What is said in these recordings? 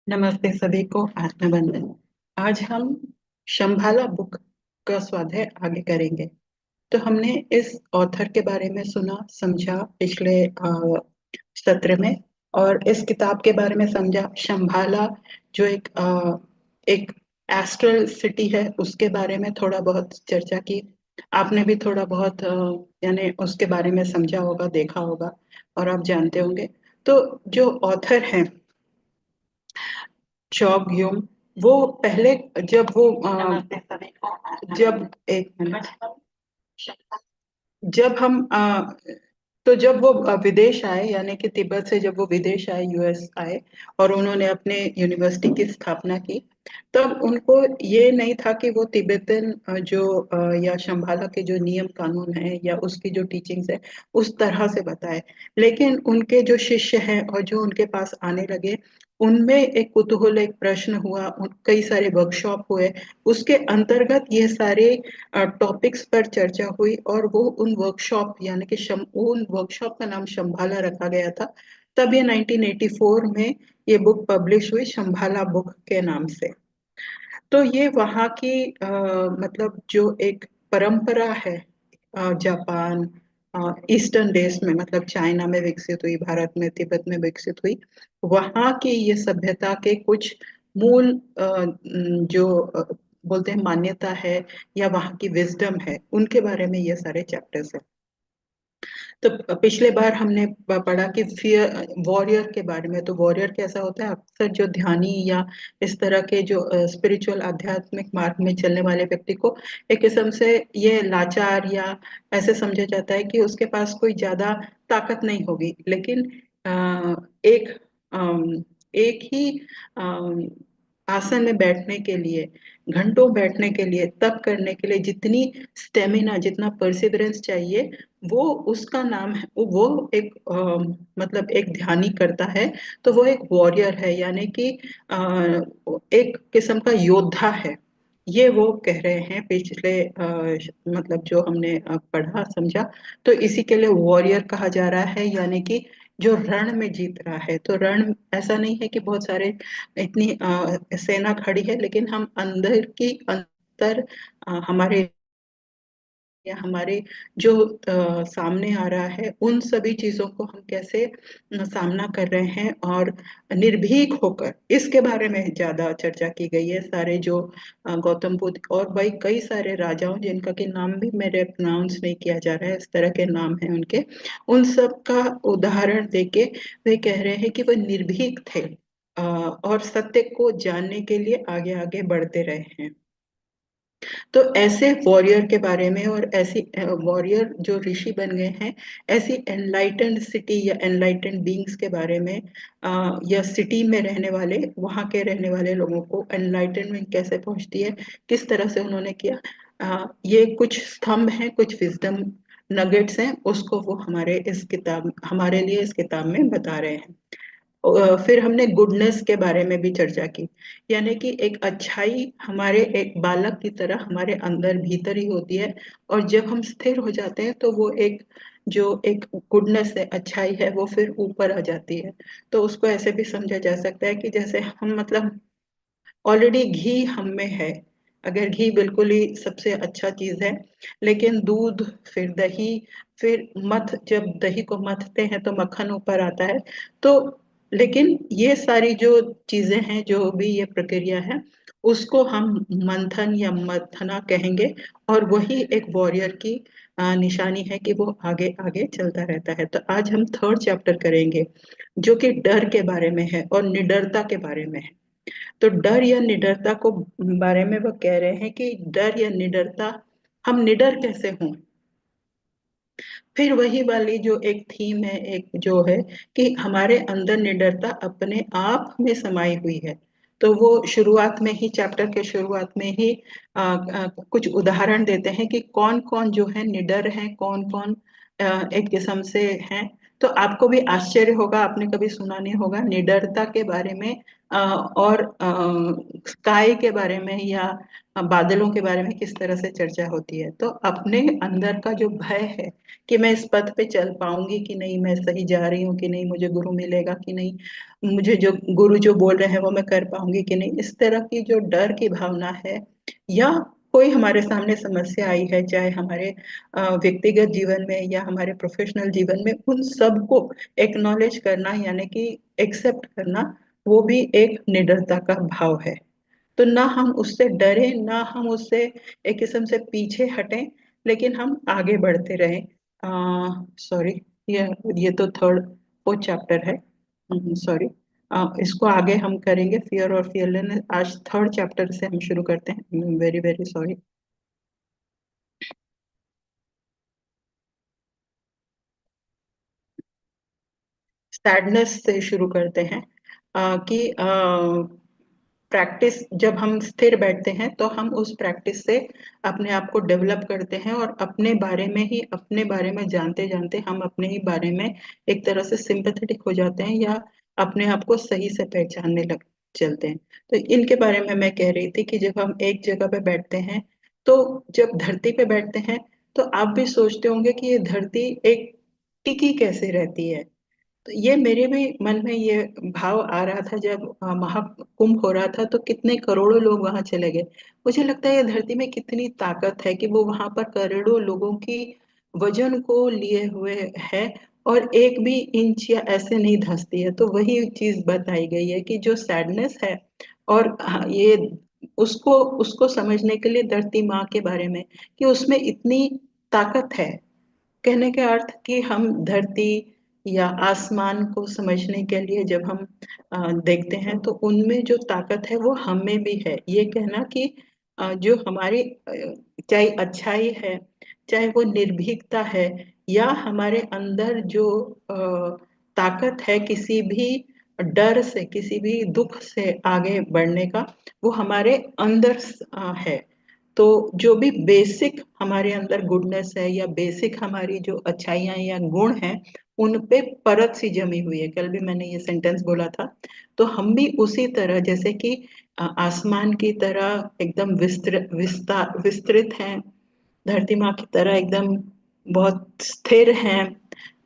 नमस्ते सभी को। आत्मबंधन। आज हम शंभाला बुक का स्वाध्याय आगे करेंगे। तो हमने इस ऑथर के बारे में सुना समझा पिछले सत्र में, और इस किताब के बारे में समझा। शंभाला जो एक एस्ट्रल सिटी है, उसके बारे में थोड़ा बहुत चर्चा की। आपने भी थोड़ा बहुत यानी उसके बारे में समझा होगा, देखा होगा, और आप जानते होंगे। तो जो ऑथर हैं चॉग ह्यूम, वो पहले जब वो जब एक मिनट, जब हम तो जब वो विदेश आए, यानी कि तिब्बत से जब वो विदेश आए, यूएस आए, और उन्होंने अपने यूनिवर्सिटी की स्थापना की, तब उनको ये नहीं था कि वो तिब्बतन या शंभाला के जो नियम कानून है या उसकी जो टीचिंग्स है उस तरह से बताए। लेकिन उनके जो शिष्य हैं और जो उनके पास आने लगे, उनमें एक कुतूहल, एक प्रश्न हुआ, कई सारे वर्कशॉप हुए। उसके अंतर्गत ये सारे टॉपिक्स पर चर्चा हुई, और वो उन वर्कशॉप यानी कि उन वर्कशॉप का नाम शंभाला रखा गया था। तब ये 1984 में ये बुक पब्लिश हुई शंभाला बुक के नाम से। तो ये वहाँ की मतलब जो एक परंपरा है, जापान ईस्टर्न देश में, मतलब चाइना में विकसित हुई, भारत में तिब्बत में विकसित हुई, वहाँ की ये सभ्यता के कुछ मूल जो बोलते हैं मान्यता है या वहाँ की विजडम है, उनके बारे में ये सारे चैप्टर्स हैं। तो पिछले बार हमने पढ़ा कि फियर वॉरियर के बारे में। तो वॉरियर कैसा होता है? अक्सर जो ध्यानी या इस तरह के जो स्पिरिचुअल आध्यात्मिक मार्ग में चलने वाले व्यक्ति को एक किस्म से ये लाचार या ऐसे समझा जाता है कि उसके पास कोई ज्यादा ताकत नहीं होगी, लेकिन एक एक ही आसन में बैठने के लिए, घंटों बैठने के लिए, तप करने के लिए जितनी स्टेमिना, जितना परसिवरेंस चाहिए, वो उसका नाम है। वो एक मतलब एक ध्यानी करता है, तो वो एक वॉरियर है, यानी कि एक किस्म का योद्धा है। ये वो कह रहे हैं पिछले मतलब जो हमने पढ़ा समझा। तो इसी के लिए वॉरियर कहा जा रहा है, यानी कि जो रण में जीत रहा है। तो रण ऐसा नहीं है कि बहुत सारे इतनी सेना खड़ी है, लेकिन हम अंदर की अंतर हमारे या हमारे जो सामने आ रहा है, उन सभी चीजों को हम कैसे सामना कर रहे हैं, और निर्भीक होकर, इसके बारे में ज्यादा चर्चा की गई है। सारे जो गौतम बुद्ध और भाई कई सारे राजाओं जिनका के नाम भी मेरे प्रोनाउंस नहीं किया जा रहा है, इस तरह के नाम है उनके, उन सब का उदाहरण देके वे कह रहे हैं कि वह निर्भीक थे और सत्य को जानने के लिए आगे आगे बढ़ते रहे हैं। तो ऐसे वॉरियर के बारे में, और ऐसी वॉरियर जो ऋषि बन गए हैं, ऐसी एनलाइटेंड सिटी या एनलाइटेंड बीइंग्स के बारे में, या सिटी में रहने वाले, वहाँ के रहने वाले लोगों को एनलाइटनमेंट कैसे पहुंचती है, किस तरह से उन्होंने किया। ये कुछ स्तंभ हैं, कुछ विजडम नगेट्स हैं, उसको वो हमारे लिए इस किताब में बता रहे हैं। फिर हमने गुडनेस के बारे में भी चर्चा की, यानी कि एक अच्छाई हमारे एक बालक की तरह हमारे अंदर भीतर ही होती है, और जब हम स्थिर हो जाते हैं तो वो एक जो एक गुडनेस है, अच्छाई है, वो फिर ऊपर आ जाती है। तो उसको ऐसे भी समझा जा सकता है कि जैसे हम मतलब ऑलरेडी घी हम में है। अगर घी बिल्कुल ही सबसे अच्छा चीज है, लेकिन दूध, फिर दही, फिर जब दही को मथते हैं तो मक्खन ऊपर आता है। तो लेकिन ये सारी जो चीजें हैं, जो भी ये प्रक्रिया है, उसको हम मंथन या मथना कहेंगे, और वही एक वॉरियर की निशानी है कि वो आगे आगे चलता रहता है। तो आज हम थर्ड चैप्टर करेंगे, जो कि डर के बारे में है और निडरता के बारे में है। तो डर या निडरता को बारे में वो कह रहे हैं कि डर या निडरता, हम निडर कैसे हों। फिर वही वाली जो एक थीम है, एक जो है कि हमारे अंदर निडरता अपने आप में समाई हुई है। तो वो शुरुआत में ही, चैप्टर के शुरुआत में ही कुछ उदाहरण देते हैं कि कौन कौन जो है निडर है, कौन कौन एक किस्म से हैं तो आपको भी आश्चर्य होगा, आपने कभी सुना नहीं होगा निडरता के बारे में, और स्काई के बारे में या बादलों के बारे में किस तरह से चर्चा होती है। तो अपने अंदर का जो भय है कि मैं इस पथ पे चल पाऊंगी कि नहीं, मैं सही जा रही हूँ कि नहीं, मुझे गुरु मिलेगा कि नहीं, मुझे जो गुरु जो बोल रहे हैं वो मैं कर पाऊंगी कि नहीं, इस तरह की जो डर की भावना है, या कोई हमारे सामने समस्या आई है, चाहे हमारे व्यक्तिगत जीवन में या हमारे प्रोफेशनल जीवन में, उन सबको एक्नॉलेज करना यानी कि एक्सेप्ट करना, वो भी एक निडरता का भाव है। तो ना हम उससे डरे, ना हम उससे एक किस्म से पीछे हटें, लेकिन हम आगे बढ़ते रहें। सॉरी, ये तो थर्ड फोर्थ चैप्टर है, सॉरी। इसको आगे हम करेंगे, फियर और फियरलेसनेस। आज थर्ड चैप्टर से हम शुरू करते हैं, वेरी वेरी सॉरी। सैडनेस से शुरू करते हैं। कि प्रैक्टिस, जब हम स्थिर बैठते हैं तो हम उस प्रैक्टिस से अपने आप को डेवलप करते हैं, और अपने बारे में ही, अपने बारे में जानते जानते हम अपने ही बारे में एक तरह से सिंपैथेटिक हो जाते हैं, या अपने आप को सही से पहचानने लग चलते हैं। तो इनके बारे में मैं कह रही थी कि जब हम एक जगह पे बैठते हैं, तो जब धरती पे बैठते हैं, तो आप भी सोचते होंगे कि ये धरती एक टिकी कैसे रहती है। तो ये मेरे भी मन में ये भाव आ रहा था जब महाकुंभ हो रहा था, तो कितने करोड़ों लोग वहां चले गए। मुझे लगता है ये धरती में कितनी ताकत है कि वो वहां पर करोड़ों लोगों की वजन को लिए हुए है, और एक भी इंच या ऐसे नहीं धंसती है। तो वही चीज बताई गई है कि जो सैडनेस है, और ये उसको उसको समझने के लिए धरती माँ के बारे में, कि उसमें इतनी ताकत है। कहने के अर्थ कि हम धरती या आसमान को समझने के लिए जब हम देखते हैं, तो उनमें जो ताकत है वो हम में भी है। ये कहना कि जो हमारी चाहे अच्छाई है, चाहे वो निर्भीकता है, या हमारे अंदर जो ताकत है किसी भी डर से, किसी भी दुख से आगे बढ़ने का, वो हमारे अंदर है। तो जो भी बेसिक हमारे अंदर गुडनेस है, या बेसिक हमारी जो अच्छाइयाँ या गुण हैं, उन पे परत सी जमी हुई है। कल भी मैंने ये सेंटेंस बोला था। तो हम भी उसी तरह, जैसे कि आसमान की तरह एकदम विस्तृत हैं, धरती माँ की तरह एकदम बहुत स्थिर हैं,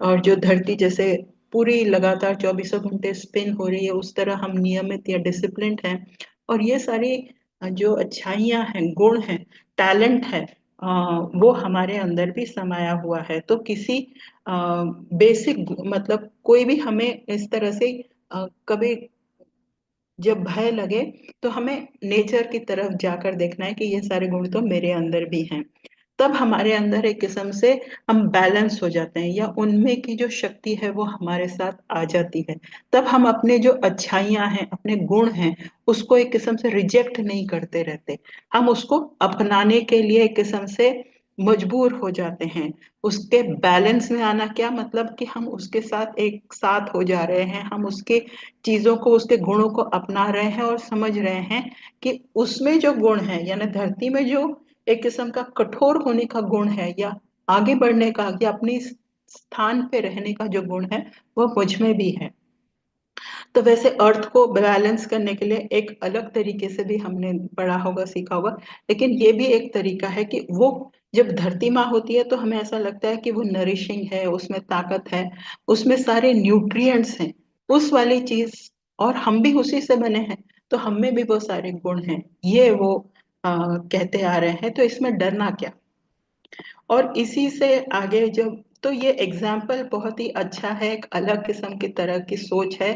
और जो धरती जैसे पूरी लगातार 24 घंटे स्पिन हो रही है, उस तरह हम नियमित या डिसिप्लिन्ड हैं। और ये सारी जो अच्छाइयाँ हैं, गुण हैं, टैलेंट है, वो हमारे अंदर भी समाया हुआ है। तो किसी बेसिक, मतलब कोई भी हमें इस तरह से कभी जब भय लगे, तो हमें नेचर की तरफ जाकर देखना है कि ये सारे गुण तो मेरे अंदर भी हैं। तब हमारे अंदर एक किस्म से हम बैलेंस हो जाते हैं, या उनमें की जो शक्ति है वो हमारे साथ आ जाती है। तब हम अपने जो अच्छाइयाँ हैं, अपने गुण हैं, उसको एक किस्म से रिजेक्ट नहीं करते रहते। हम उसको अपनाने के लिए एक किस्म से मजबूर हो जाते हैं। उसके बैलेंस में आना क्या मतलब, कि हम उसके साथ एक साथ हो जा रहे हैं, हम उसके चीजों को, उसके गुणों को अपना रहे हैं, और समझ रहे हैं कि उसमें जो गुण है, यानी धरती में जो एक किस्म का कठोर होने का गुण है, या आगे बढ़ने का, या अपनी स्थान पे रहने का जो गुण है, वो मुझ में भी है। तो वैसे अर्थ को बैलेंस करने के लिए एक अलग तरीके से भी हमने पढ़ा होगा, सीखा होगा। लेकिन ये भी एक तरीका है कि वो जब धरती माँ होती है, तो हमें ऐसा लगता है कि वो नरिशिंग है, उसमें ताकत है, उसमें सारे न्यूट्रिएंट्स हैं, उस वाली चीज। और हम भी उसी से बने हैं, तो हम में भी वो सारे गुण हैं, ये वो कहते आ रहे हैं। तो इसमें डरना क्या। और इसी से आगे जब, तो ये एग्जाम्पल बहुत ही अच्छा है, एक अलग किस्म की तरह की सोच है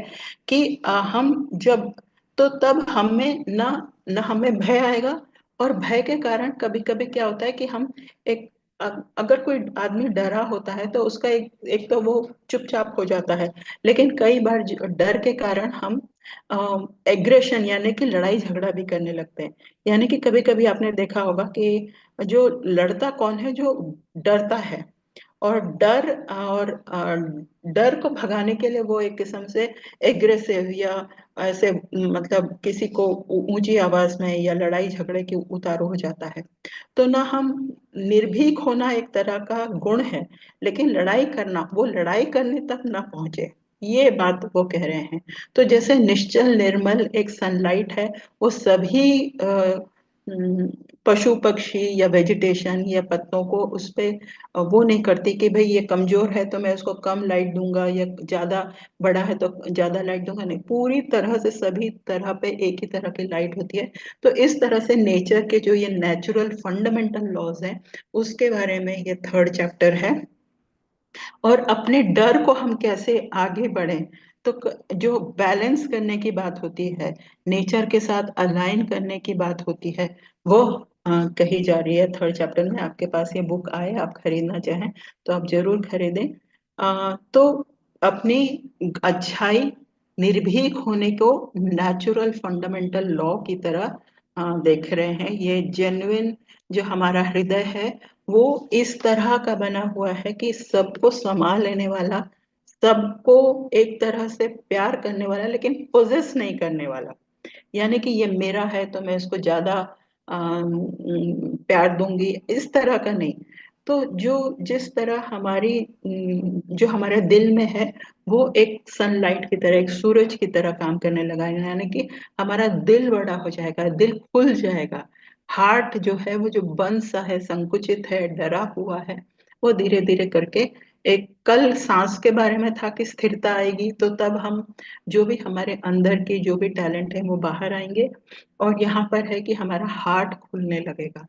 कि हम जब, तो तब हमें ना, ना हमें भय आएगा। और भय के कारण कभी कभी क्या होता है कि हम एक, अगर कोई आदमी डरा होता है, तो उसका एक तो वो चुपचाप हो जाता है। लेकिन कई बार डर के कारण हम एग्रेशन यानी कि लड़ाई झगड़ा भी करने लगते हैं। यानी कि कभी कभी आपने देखा होगा कि जो लड़ता कौन है, जो डरता है, और डर को भगाने के लिए वो एक किस्म से एग्रेसिव या ऐसे मतलब किसी को ऊंची आवाज में या लड़ाई झगड़े के उतारू हो जाता है। तो ना हम निर्भीक होना एक तरह का गुण है, लेकिन लड़ाई करना, वो लड़ाई करने तक ना पहुंचे, ये बात वो कह रहे हैं। तो जैसे निश्चल निर्मल एक सनलाइट है, वो सभी अम, पशु पक्षी या वेजिटेशन या पत्तों को उस पे वो नहीं करती कि भाई ये कमजोर है तो मैं उसको कम लाइट दूंगा, या ज्यादा बड़ा है तो ज्यादा लाइट दूंगा, नहीं, पूरी तरह से सभी तरह पे एक ही तरह की लाइट होती है। तो इस तरह से नेचर के जो ये नेचुरल फंडामेंटल लॉज हैं, उसके बारे में ये थर्ड चैप्टर है। और अपने डर को हम कैसे आगे बढ़ें, तो जो बैलेंस करने की बात होती है, नेचर के साथ अलाइन करने की बात होती है, वो कही जा रही है थर्ड चैप्टर में। आपके पास ये बुक आए, आप खरीदना चाहें तो आप जरूर खरीदें। तो अपनी अच्छाई, निर्भीक होने को नेचुरल फंडामेंटल लॉ की तरह देख रहे हैं। ये जेन्युइन जो हमारा हृदय है, वो इस तरह का बना हुआ है कि सबको समा लेने वाला, सबको एक तरह से प्यार करने वाला, लेकिन पोजेस नहीं करने वाला। यानी कि ये मेरा है तो मैं इसको ज्यादा प्यार दूंगी, इस तरह का नहीं। तो जो जिस तरह हमारी जो हमारे दिल में है, वो एक सनलाइट की तरह, एक सूरज की तरह काम करने लगा है। यानी कि हमारा दिल बड़ा हो जाएगा, दिल खुल जाएगा। हार्ट जो है वो जो बंद सा है, संकुचित है, डरा हुआ है, वो धीरे धीरे करके, एक कल सांस के बारे में था कि स्थिरता आएगी, तो तब हम जो भी हमारे अंदर की जो भी टैलेंट है वो बाहर आएंगे। और यहाँ पर है कि हमारा हार्ट खुलने लगेगा।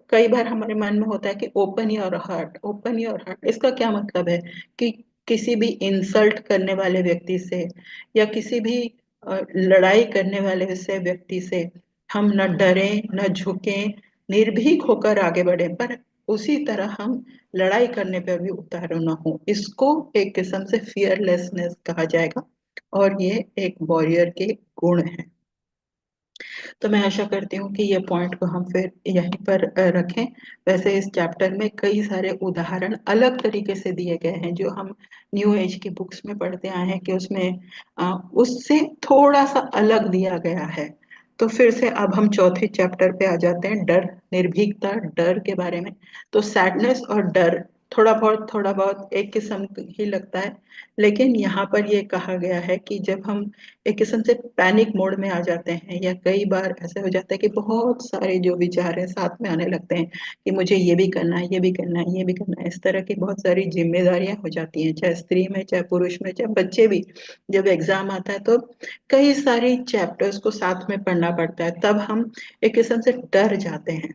कई बार हमारे मन में होता है कि open your heart, open your heart, इसका क्या मतलब है कि किसी भी इंसल्ट करने वाले व्यक्ति से या किसी भी लड़ाई करने वाले से व्यक्ति से हम न डरें न झुकें, निर्भीक होकर आगे बढ़े, पर उसी तरह हम लड़ाई करने पर भी उतारू न हो। इसको एक किस्म से फियरलेसनेस कहा जाएगा, और ये एक वॉरियर के गुण है। तो मैं आशा करती हूँ कि ये पॉइंट को हम फिर यहीं पर रखें। वैसे इस चैप्टर में कई सारे उदाहरण अलग तरीके से दिए गए हैं, जो हम न्यू एज की बुक्स में पढ़ते आए हैं कि उसमें उससे थोड़ा सा अलग दिया गया है। तो फिर से अब हम चौथे चैप्टर पे आ जाते हैं, डर, निर्भीकता, डर के बारे में। तो सैडनेस और डर थोड़ा बहुत एक किस्म ही लगता है, लेकिन यहाँ पर ये कहा गया है कि जब हम एक किस्म से पैनिक मोड में आ जाते हैं, या कई बार ऐसे हो जाता है कि बहुत सारे जो विचार हैं साथ में आने लगते हैं कि मुझे ये भी करना है, ये भी करना है, ये भी करना है, इस तरह की बहुत सारी जिम्मेदारियां हो जाती हैं, चाहे स्त्री में, चाहे पुरुष में, चाहे बच्चे भी। जब एग्जाम आता है तो कई सारी चैप्टर्स को साथ में पढ़ना पड़ता है, तब हम एक किस्म से डर जाते हैं।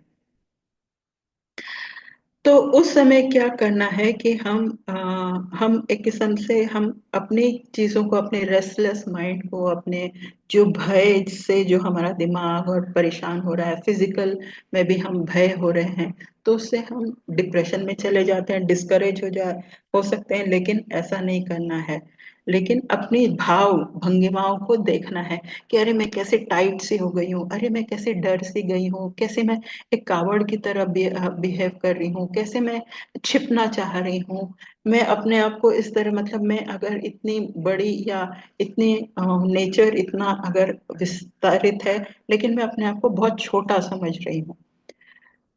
तो उस समय क्या करना है कि हम एक किस्म से हम अपनी चीजों को, अपने रेस्टलेस माइंड को, अपने जो भय से जो हमारा दिमाग और परेशान हो रहा है, फिजिकल में भी हम भय हो रहे हैं, तो उससे हम डिप्रेशन में चले जाते हैं, डिस्करेज हो सकते हैं, लेकिन ऐसा नहीं करना है। लेकिन अपनी भाव भंगिमाओं को देखना है कि अरे मैं कैसे टाइट सी हो गई हूँ, अरे मैं कैसे डर सी गई हूँ, कैसे मैं एक कावड़ की तरह बिहेव कर रही हूँ, कैसे मैं छिपना चाह रही हूँ। मैं अपने आप को इस तरह, मतलब मैं अगर इतनी बड़ी या इतनी नेचर इतना अगर विस्तारित है, लेकिन मैं अपने आप को बहुत छोटा समझ रही हूँ।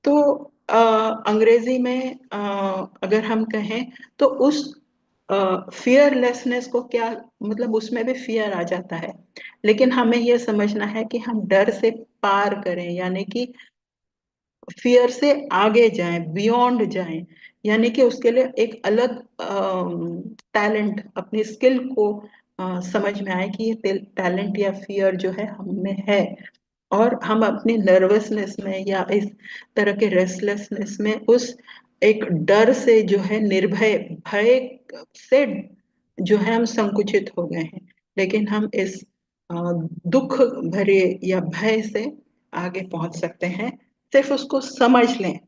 तो अंग्रेजी में अगर हम कहें तो उस फियरलेसनेस को क्या मतलब, उसमें भी फियर आ जाता है, लेकिन हमें यह समझना है कि हम डर से पार करें, यानी कि फियर से आगे जाएं, बियॉन्ड जाएं। यानी कि उसके लिए एक अलग टैलेंट, अपनी स्किल को समझ में आए कि ये टैलेंट या फियर जो है हम में है, और हम अपनी नर्वसनेस में या इस तरह के रेस्टलेसनेस में उस एक डर से जो है, निर्भय भय से जो है हम संकुचित हो गए हैं, लेकिन हम इस दुख भरे या भय से आगे पहुंच सकते हैं, सिर्फ उसको समझ लें।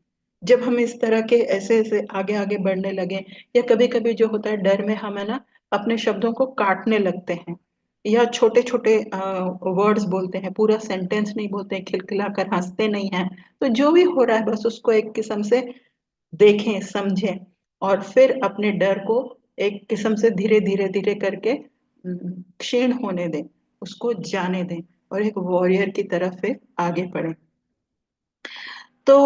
जब हम इस तरह के ऐसे ऐसे आगे आगे बढ़ने लगे, या कभी कभी जो होता है डर में हम है ना अपने शब्दों को काटने लगते हैं, या छोटे छोटे वर्ड्स बोलते हैं, पूरा सेंटेंस नहीं बोलते हैं, खिलखिला कर हंसते नहीं हैं। तो जो भी हो रहा है बस उसको एक किस्म से देखें, समझें। और फिर अपने डर को एक किस्म से धीरे धीरे धीरे करके क्षीण होने दें, उसको जाने दें और एक वॉरियर की तरफ फिर आगे बढ़े। तो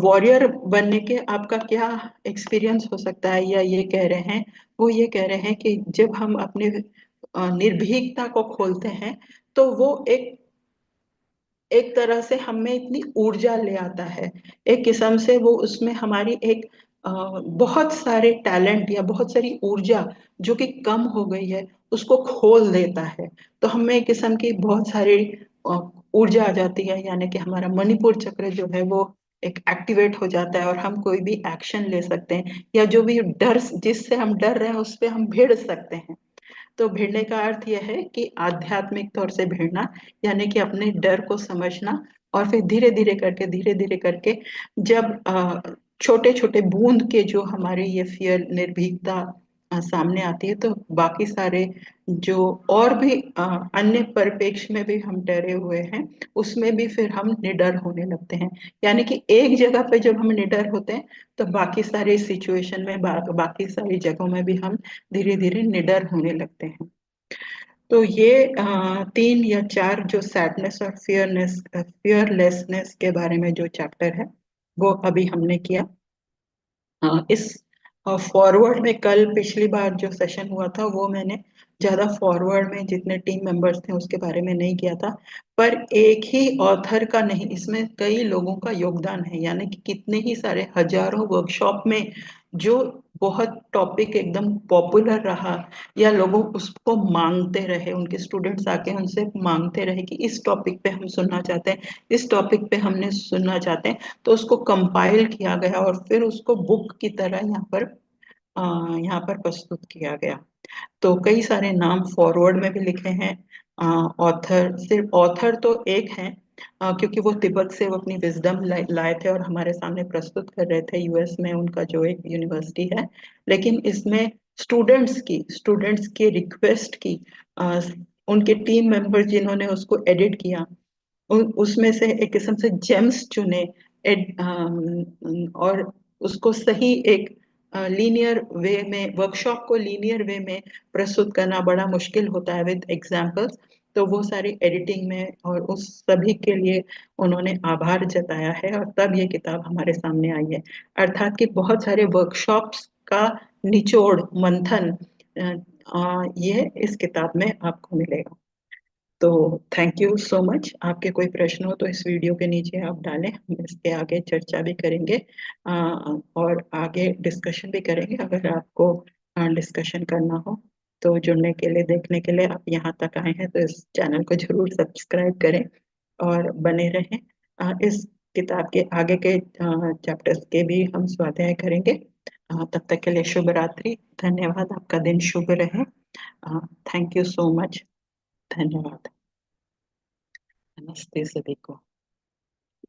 वॉरियर बनने के आपका क्या एक्सपीरियंस हो सकता है, या ये कह रहे हैं, वो ये कह रहे हैं कि जब हम अपने निर्भीकता को खोलते हैं तो वो एक तरह से हमें इतनी ऊर्जा ले आता है, एक किस्म से वो उसमें हमारी एक बहुत सारे टैलेंट या बहुत सारी ऊर्जा जो कि कम हो गई है उसको खोल देता है। तो हमें एक किस्म की बहुत सारी अ, ऊर्जा आ जाती है, यानी कि हमारा मणिपुर चक्र जो है वो एक एक्टिवेट हो जाता है और हम कोई भी एक्शन ले सकते हैं, या जो भी डर जिससे हम डर रहे हैं उस पे हम भिड़ सकते हैं। तो भिड़ने का अर्थ यह है कि आध्यात्मिक तौर से भिड़ना, यानी कि अपने डर को समझना और फिर धीरे धीरे करके जब छोटे छोटे बूंद के जो हमारे ये फियर निर्भीकता सामने आती है, तो बाकी सारे जो और भी अन्य परिप्रेक्ष्य में भी हम डरे हुए हैं उसमें भी फिर हम निडर होने लगते हैं। यानी कि एक जगह पे जब हम निडर होते हैं तो बाकी सारे सिचुएशन में बाकी सारी जगहों में भी हम धीरे धीरे निडर होने लगते हैं। तो ये 3 या 4 जो सैडनेस और फियरलेसनेस के बारे में जो चैप्टर है वो अभी हमने किया। इस फॉरवर्ड में कल पिछली बार जो सेशन हुआ था वो मैंने ज्यादा फॉरवर्ड में जितने टीम मेंबर्स थे उसके बारे में नहीं किया था, पर एक ही ऑथर का नहीं, इसमें कई लोगों का योगदान है, यानी कि कितने ही सारे हजारों वर्कशॉप में जो बहुत टॉपिक एकदम पॉपुलर रहा या लोग उसको मांगते रहे, उनके स्टूडेंट्स आके उनसे मांगते रहे कि इस टॉपिक पे हम सुनना चाहते हैं, इस टॉपिक पे हमने सुनना चाहते हैं, तो उसको कंपाइल किया गया और फिर उसको बुक की तरह यहाँ पर प्रस्तुत किया गया। तो कई सारे नाम फॉरवर्ड में भी लिखे हैं। ऑथर सिर्फ ऑथर तो एक है, क्योंकि वो तिब्बत से वो अपनी विजडम लाए थे और हमारे सामने प्रस्तुत कर रहे थे, यूएस में उनका जो एक यूनिवर्सिटी है। लेकिन इसमें स्टूडेंट्स की रिक्वेस्ट की, अ, उनके टीम मेंबर जिन्होंने उसको एडिट किया उसमें से एक किस्म से जेम्स चुने, और उसको सही एक लीनियर वे में, वर्कशॉप को लीनियर वे में प्रस्तुत करना बड़ा मुश्किल होता है विद एग्जांपल्स। तो वो सारी एडिटिंग में और उस सभी के लिए उन्होंने आभार जताया है और तब ये किताब हमारे सामने आई है। अर्थात कि बहुत सारे वर्कशॉप्स का निचोड़ मंथन ये इस किताब में आपको मिलेगा। तो थैंक यू सो मच। आपके कोई प्रश्न हो तो इस वीडियो के नीचे आप डालें, हम इसके आगे चर्चा भी करेंगे और आगे डिस्कशन भी करेंगे। अगर आपको डिस्कशन करना हो तो जुड़ने के लिए, देखने के लिए, आप यहाँ तक आए हैं तो इस चैनल को जरूर सब्सक्राइब करें और बने रहें। इस किताब के आगे के चैप्टर्स के भी हम स्वाध्याय करेंगे। तब तक के लिए शुभ रात्रि, धन्यवाद, आपका दिन शुभ रहे। Thank you so much. धन्यवाद। नमस्ते सभी को।